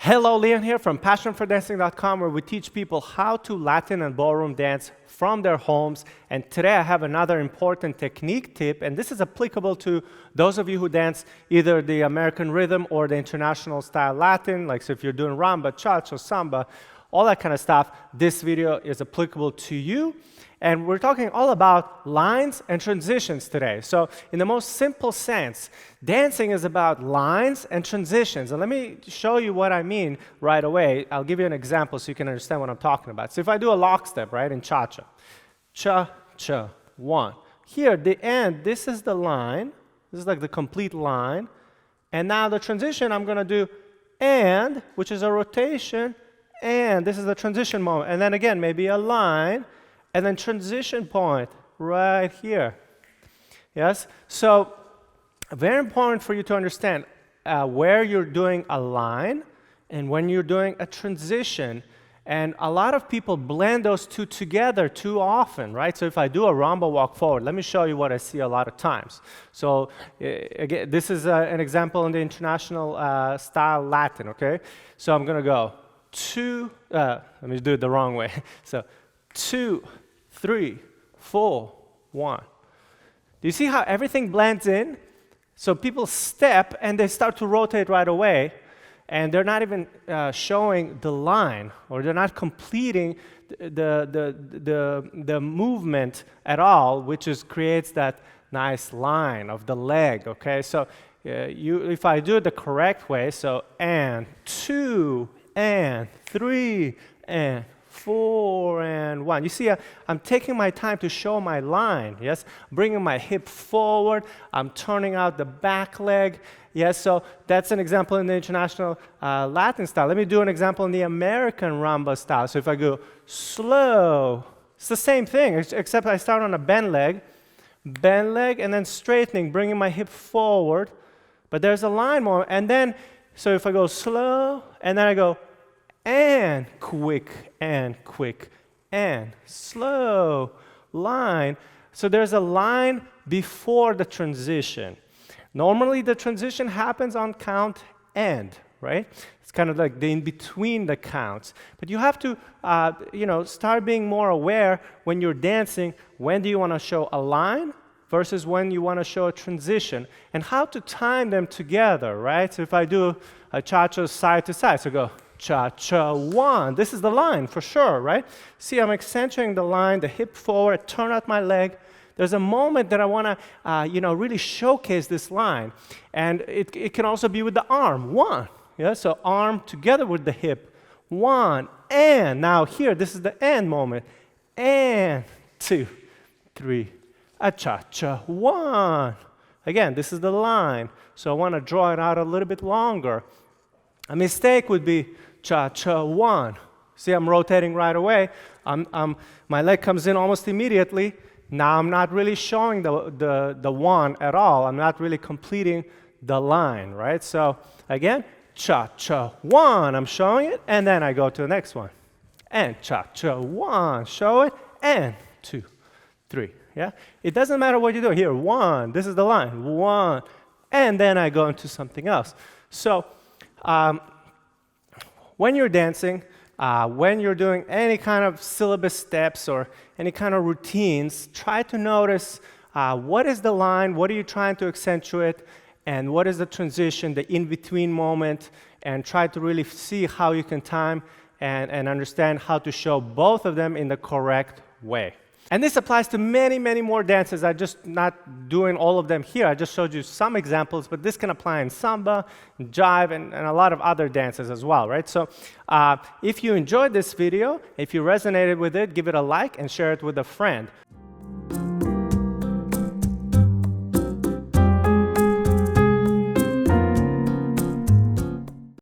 Hello, Leon here from passionfordancing.com, where we teach people how to Latin and ballroom dance from their homes. And today I have another important technique tip, and this is applicable to those of you who dance either the American rhythm or the international style Latin, like so if you're doing rumba, cha-cha, samba, all that kind of stuff. This video is applicable to you. And we're talking all about lines and transitions today. So in the most simple sense, dancing is about lines and transitions. And let me show you what I mean right away. I'll give you an example so you can understand what I'm talking about. So if I do a lockstep, right, in cha-cha, cha-cha, one. Here, the end, this is the line. This is like the complete line. And now the transition, I'm going to do and, which is a rotation, and this is the transition moment. And then again, maybe a line, and then transition point right here. Yes? So very important for you to understand where you're doing a line and when you're doing a transition. And a lot of people blend those two together too often, right? So if I do a rumba walk forward, let me show you what I see a lot of times. So again, this is an example in the international style Latin, okay? So I'm going to go 2, let me do it the wrong way. So 2, 3, 4, 1. Do you see how everything blends in? So people step and they start to rotate right away, and they're not even showing the line, or they're not completing the movement at all, which creates that nice line of the leg. Okay, so if I do it the correct way, so and 2 and 3 and 4 and 1. You see, I'm taking my time to show my line, yes? Bringing my hip forward. I'm turning out the back leg, yes? So that's an example in the international Latin style. Let me do an example in the American rumba style. So if I go slow, it's the same thing, except I start on a bend leg, and then straightening, bringing my hip forward. But there's a line moment, and then, so if I go slow, and then I go and quick, and slow, line. So there's a line before the transition. Normally the transition happens on count end, right? It's kind of like the in-between the counts. But you have to, start being more aware when you're dancing, when do you want to show a line versus when you want to show a transition, and how to time them together, right? So if I do a cha-cha side to side, so go cha-cha, 1. This is the line for sure, right? See, I'm accentuating the line, the hip forward, turn out my leg. There's a moment that I want to, really showcase this line. And it can also be with the arm, 1. Yeah, so arm together with the hip, 1. And now here, this is the end moment. And 2, 3, a cha-cha, 1. Again, this is the line. So I want to draw it out a little bit longer. A mistake would be cha-cha, 1. See, I'm rotating right away. My leg comes in almost immediately. Now I'm not really showing the 1 at all. I'm not really completing the line, right? So again, cha-cha, 1. I'm showing it, and then I go to the next one. And cha-cha, 1. Show it, and 2, 3. Yeah? It doesn't matter what you do. Here, 1. This is the line. 1. And then I go into something else. So when you're dancing, when you're doing any kind of syllabus steps or any kind of routines, try to notice what is the line, what are you trying to accentuate, and what is the transition, the in-between moment, and try to really see how you can time and understand how to show both of them in the correct way. And this applies to many, many more dances. I'm just not doing all of them here. I just showed you some examples, but this can apply in samba, jive, and a lot of other dances as well, right? So if you enjoyed this video, if you resonated with it, give it a like and share it with a friend.